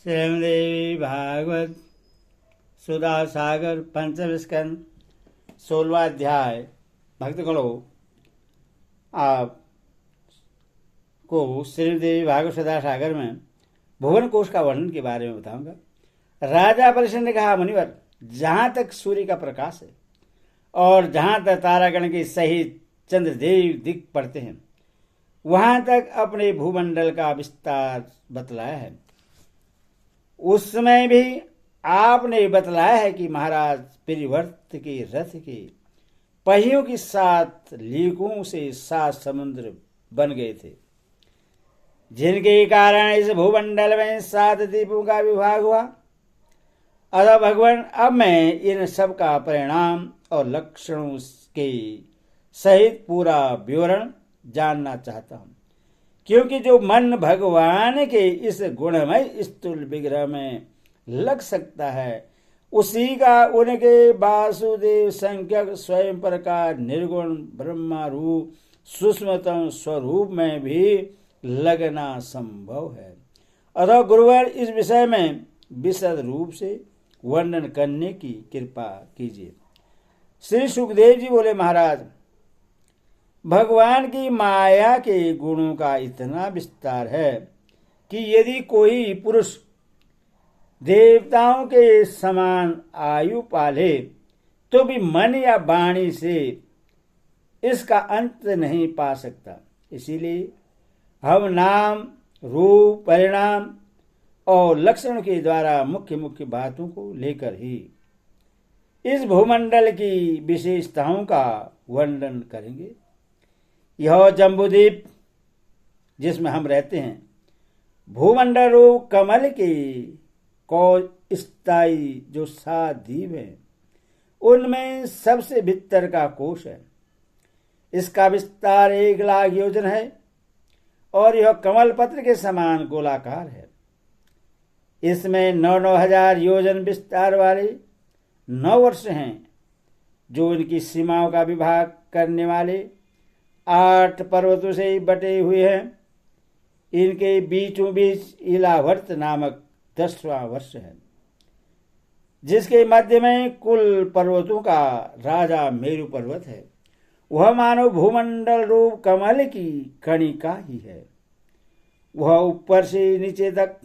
श्रीमद्देवी भागवत सुधा सागर पंचम स्कंद 16वां अध्याय। भक्तगणों, आपको श्रीमद्देवी भागवत सुधा सागर में भुवन कोश का वर्णन के बारे में बताऊंगा। राजा परीक्षित ने कहा, मुनिवर, जहां तक सूर्य का प्रकाश है और जहां तक तारागण के सहित चंद्रदेव दिख पड़ते हैं, वहां तक अपने भूमंडल का विस्तार बतलाया है। उस समय भी आपने बतलाया है कि महाराज परिवर्त के रथ के पहियों की 7 लीकों से 7 समुद्र बन गए थे, जिनके कारण इस भूमंडल में 7 द्वीपों का विभाग हुआ। अतः भगवान, अब मैं इन सब का परिणाम और लक्षणों के सहित पूरा विवरण जानना चाहता हूं, क्योंकि जो मन भगवान के इस गुणमय स्थूल विग्रह में लग सकता है, उसी का उनके वासुदेव संख्यक स्वयं प्रकार निर्गुण ब्रह्मा रूप सूक्ष्मतम स्वरूप में भी लगना संभव है। अतः गुरुवर, इस विषय में विशद रूप से वर्णन करने की कृपा कीजिए। श्री सुखदेव जी बोले, महाराज, भगवान की माया के गुणों का इतना विस्तार है कि यदि कोई पुरुष देवताओं के समान आयु पाले तो भी मन या वाणी से इसका अंत नहीं पा सकता। इसीलिए हम नाम, रूप, परिणाम और लक्षण के द्वारा मुख्य मुख्य बातों को लेकर ही इस भूमंडल की विशेषताओं का वर्णन करेंगे। यह जम्बूद्वीप जिसमें हम रहते हैं, भूमंडल रूप कमल के स्थायी जो 7 द्वीप हैं, उनमें सबसे भीतर का कोश है। इसका विस्तार 1 लाख योजन है और यह कमल पत्र के समान गोलाकार है। इसमें 9-9 हजार योजन विस्तार वाले 9 वर्ष हैं, जो इनकी सीमाओं का विभाग करने वाले 8 पर्वतों से बटे हुए हैं। इनके बीचों बीच इलावर्त नामक 10वां वर्ष है, जिसके मध्य में कुल पर्वतों का राजा मेरु पर्वत है। वह मानो भूमंडल रूप कमल की कणिका ही है। वह ऊपर से नीचे तक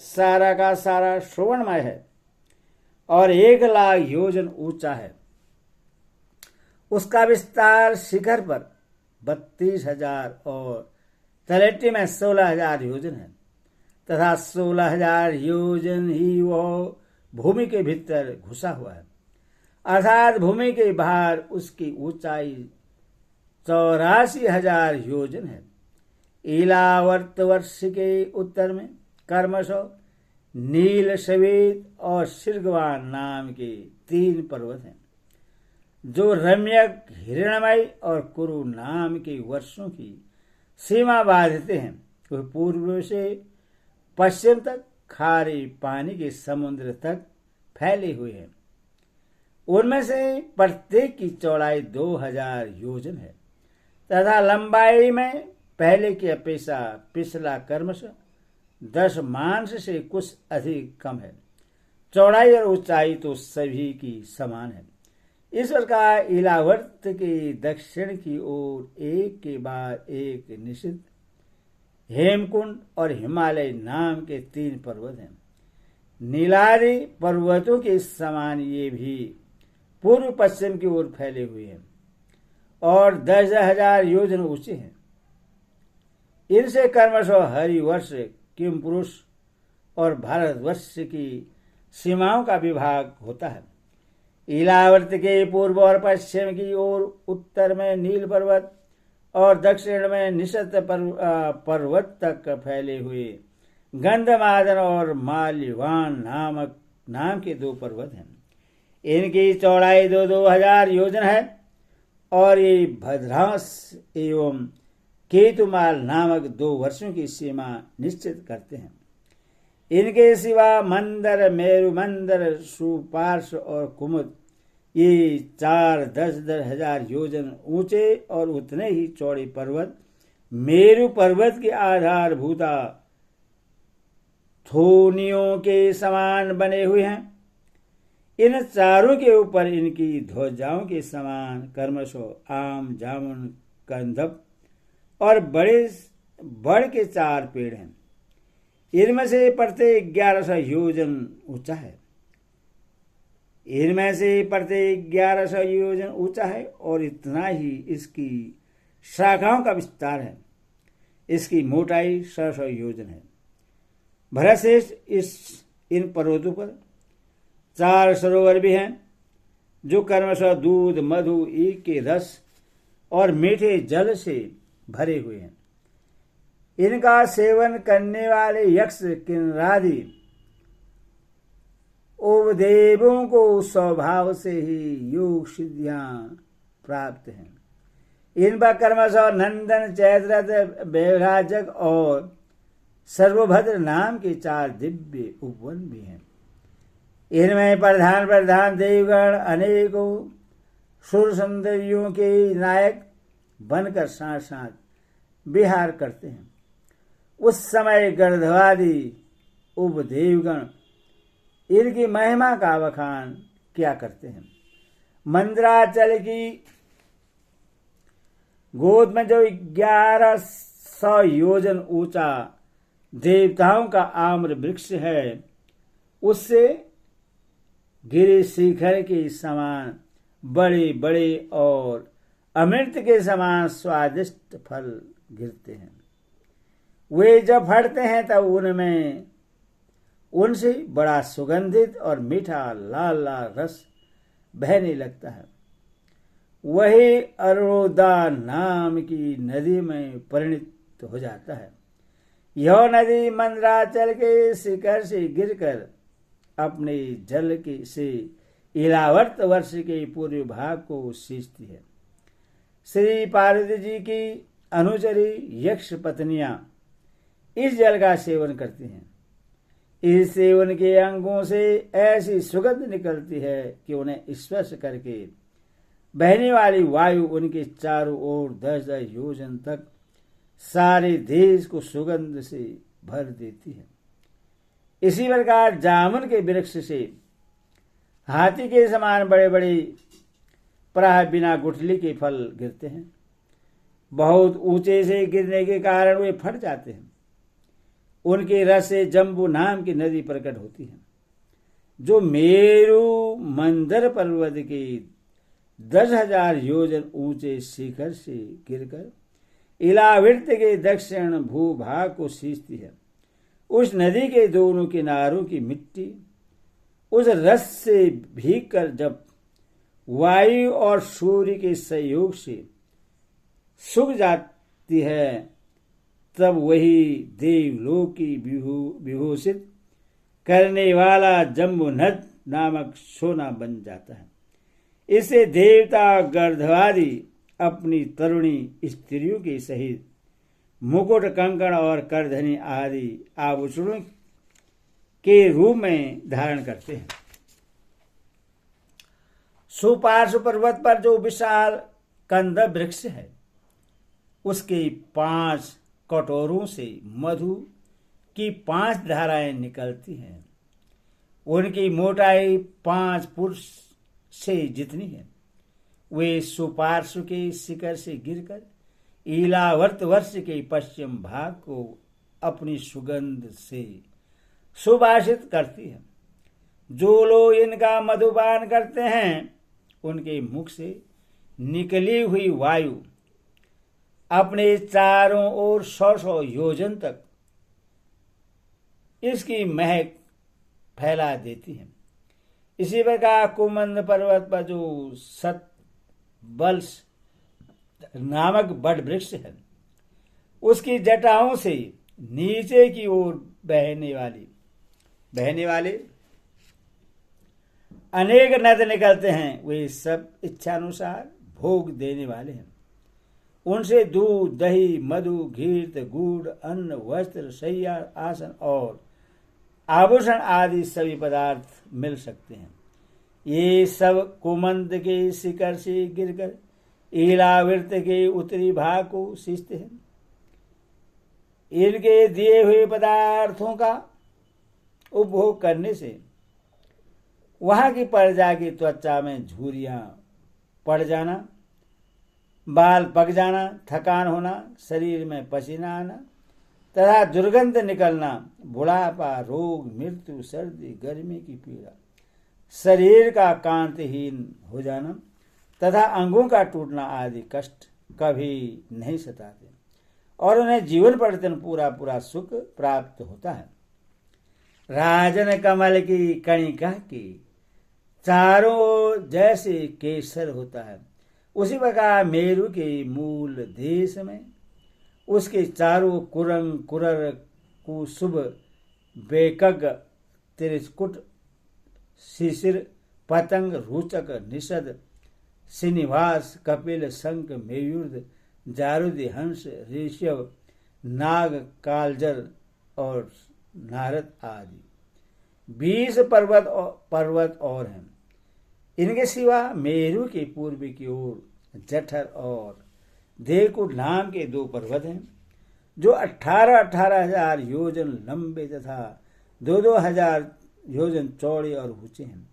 सारा का सारा श्रवणमय है और 1 लाख योजन ऊंचा है। उसका विस्तार शिखर पर 32,000 और तलहटी में 16,000 योजन है, तथा 16,000 योजन ही वह भूमि के भीतर घुसा हुआ है, अर्थात भूमि के बाहर उसकी ऊंचाई 84,000 योजन है। इलावर्त वर्ष के उत्तर में कर्मश, नील, श्वेत और सिर्गवान नाम के 3 पर्वत हैं, जो रम्यक, हिरणमय और कुरु नाम के वर्षों की सीमा बांधते हैं। वे पूर्व से पश्चिम तक खारे पानी के समुद्र तक फैले हुए हैं। उनमें से प्रत्येक की चौड़ाई 2,000 योजन है, तथा लंबाई में पहले की अपेक्षा पिछला कर्मश 10 मांस से कुछ अधिक कम है। चौड़ाई और ऊंचाई तो सभी की समान है। इस प्रकार इलावर्त के दक्षिण की ओर एक के बाद एक निशित हेमकुंड और हिमालय नाम के 3 पर्वत हैं। नीलादि पर्वतों के समान ये भी पूर्व पश्चिम की ओर फैले हुए हैं और 10,000 योजन ऊंचे हैं। इनसे कर्मश, हरिवर्ष, किम पुरुष और भारतवर्ष की सीमाओं का विभाग होता है। इलावर्त के पूर्व और पश्चिम की ओर उत्तर में नील पर्वत और दक्षिण में निशत पर्वत तक फैले हुए गंधमादन और माल्यवान नाम के 2 पर्वत हैं। इनकी चौड़ाई 2-2 हजार योजन है और ये भद्रांश एवं केतुमाल नामक 2 वर्षों की सीमा निश्चित करते हैं। इनके सिवा मंदर, मेरु मंदर, सुपार्श और कुमुद ये 4-10 हजार योजन ऊंचे और उतने ही चौड़े पर्वत मेरु पर्वत के आधारभूता थोनियों के समान बने हुए हैं। इन चारों के ऊपर इनकी ध्वजाओं के समान कर्मशो आम, जामुन, कंदप और बड़ के 4 पेड़ हैं। इनमें से प्रत्येक 1100 योजन ऊंचा है। और इतना ही इसकी शाखाओं का विस्तार है। इसकी मोटाई 600 योजन है। भरतश्रेष्ठ, इन पर्वतों पर 4 सरोवर भी हैं जो क्रमशः दूध, मधु, ईख के रस और मीठे जल से भरे हुए हैं। इनका सेवन करने वाले यक्ष, किन्नरादि उपदेवों को स्वभाव से ही योग सिद्धियां प्राप्त हैं। इन पर क्रमशः नंदन, चैत्ररथ, वैराजक और सर्वभद्र नाम के 4 दिव्य उपवन भी हैं। इनमें प्रधान देवगण अनेकों सुर सुंदरियों के नायक बनकर साथ साथ विहार करते हैं। उस समय गर्धवादी उपदेवगण इनकी महिमा का बखान क्या करते हैं। मंदराचल की गोद में जो 1100 योजन ऊंचा देवताओं का आम्र वृक्ष है, उससे गिरि शिखर के समान बड़े बड़े और अमृत के समान स्वादिष्ट फल गिरते हैं। वे जब फटते हैं तब उनसे बड़ा सुगंधित और मीठा लाल लाल रस बहने लगता है। वही अरुणोदा नाम की नदी में परिणत हो जाता है। यह नदी मंदराचल के शिखर से गिरकर अपने जल के से इलावर्त वर्ष के पूर्व भाग को सींचती है। श्री पार्वती जी की अनुचरी यक्ष पत्नियां इस जल का सेवन करती हैं। इस सेवन के अंगों से ऐसी सुगंध निकलती है कि उन्हें स्पर्श करके बहने वाली वायु उनके चारों ओर 10-10 योजन तक सारे देश को सुगंध से भर देती है। इसी प्रकार जामुन के वृक्ष से हाथी के समान बड़े बड़े प्राय बिना गुठली के फल गिरते हैं। बहुत ऊंचे से गिरने के कारण वे फट जाते हैं। उनके रस से जम्बू नाम की नदी प्रकट होती है, जो मेरु मंदर पर्वत के 10,000 योजन ऊंचे शिखर से गिरकर इलावृत के दक्षिण भूभाग को सींचती है। उस नदी के दोनों किनारों की मिट्टी उस रस से भीगकर जब वायु और सूर्य के सहयोग से सूख जाती है, तब वही देवलोक की विभूषित करने वाला जम्बूनद नामक सोना बन जाता है। इसे देवता गर्धवादी अपनी तरुणी स्त्रियों के सहित मुकुट, कंकण और करधनी आदि आभूषणों के रूप में धारण करते हैं। सुपार्श्व पर्वत पर जो विशाल कंदप वृक्ष है, उसके 5 कटोरों से मधु की 5 धाराएं निकलती हैं। उनकी मोटाई 5 पुरुष से जितनी है। वे सुपार्श्व के शिखर से गिरकर इलावर्त वर्ष के पश्चिम भाग को अपनी सुगंध से सुभाषित करती है। जो लोग इनका मधुपान करते हैं, उनके मुख से निकली हुई वायु अपने चारों ओर 100 योजन तक इसकी महक फैला देती है। इसी प्रकार कुमंद पर्वत पर जो सतबल्स नामक बड़ वृक्ष है, उसकी जटाओं से नीचे की ओर बहने वाले अनेक नद निकलते हैं। वे सब इच्छानुसार भोग देने वाले हैं। उनसे दूध, दही, मधु, घृत, गुड़, अन्न, वस्त्र, शैया, आसन और आभूषण आदि सभी पदार्थ मिल सकते हैं। ये सब कुमंद के शिखर से गिरकर इलावृत के उत्तरी भाग को सींचते हैं। इनके दिए हुए पदार्थों का उपभोग करने से वहां की प्रजा की त्वचा में झुर्रियां पड़ जाना, बाल पक जाना, थकान होना, शरीर में पसीना आना तथा दुर्गंध निकलना, बुढ़ापा, रोग, मृत्यु, सर्दी, गर्मी की पीड़ा, शरीर का कांतिहीन हो जाना तथा अंगों का टूटना आदि कष्ट कभी नहीं सताते और उन्हें जीवन पर्यंत पूरा पूरा सुख प्राप्त होता है। राजन कमल की कणिका की चारों जैसे केसर होता है, उसी प्रकार मेरु के मूल देश में उसके चारों कुरंग, कुरर, कुशुभ, बेकग, त्रिस्कुट, शिशिर, पतंग, रुचक, निषद, श्रीनिवास, कपिल, शंख, मयूर, जारुद, हंस, ऋषभ, नाग, कालजर और नारद आदि 20 पर्वत और हैं। इनके सिवा मेरु के पूर्व की ओर जठर और देवकुट नाम के 2 पर्वत हैं जो 18,000 18,000 योजन लंबे तथा 2-2 हजार योजन चौड़े और ऊंचे हैं।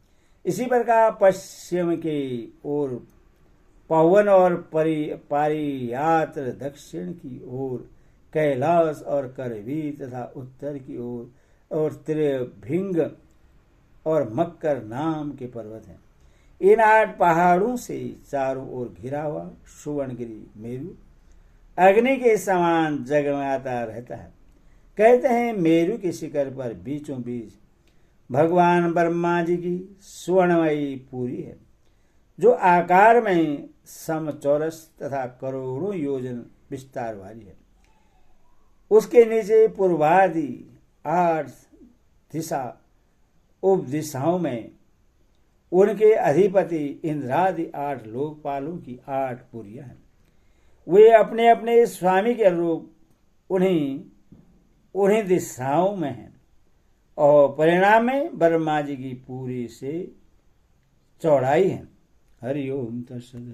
इसी प्रकार पश्चिम के ओर पवन और पारियात्र, दक्षिण की ओर कैलाश और करवीर तथा उत्तर की ओर और त्रिभिंग और मक्कर नाम के पर्वत हैं। इन 8 पहाड़ों से चारों ओर घिरा हुआ सुवर्णगिरी मेरु अग्नि के समान जगमगाता रहता है। कहते हैं मेरु के शिखर पर बीचों बीच भगवान ब्रह्मा जी की स्वर्णमयी पुरी है जो आकार में समचौरस तथा करोड़ों योजन विस्तार वाली है। उसके नीचे पूर्वादि 8 दिशा उप दिशाओं में उनके अधिपति इंद्रादि 8 लोकपालों की 8 पुरियां हैं। वे अपने अपने स्वामी के अनुरूप उन्हीं दिशाओं में हैं और परिणाम में ब्रह्मा जी की पूरी से चौड़ाई है। हरि ओम तत्सत।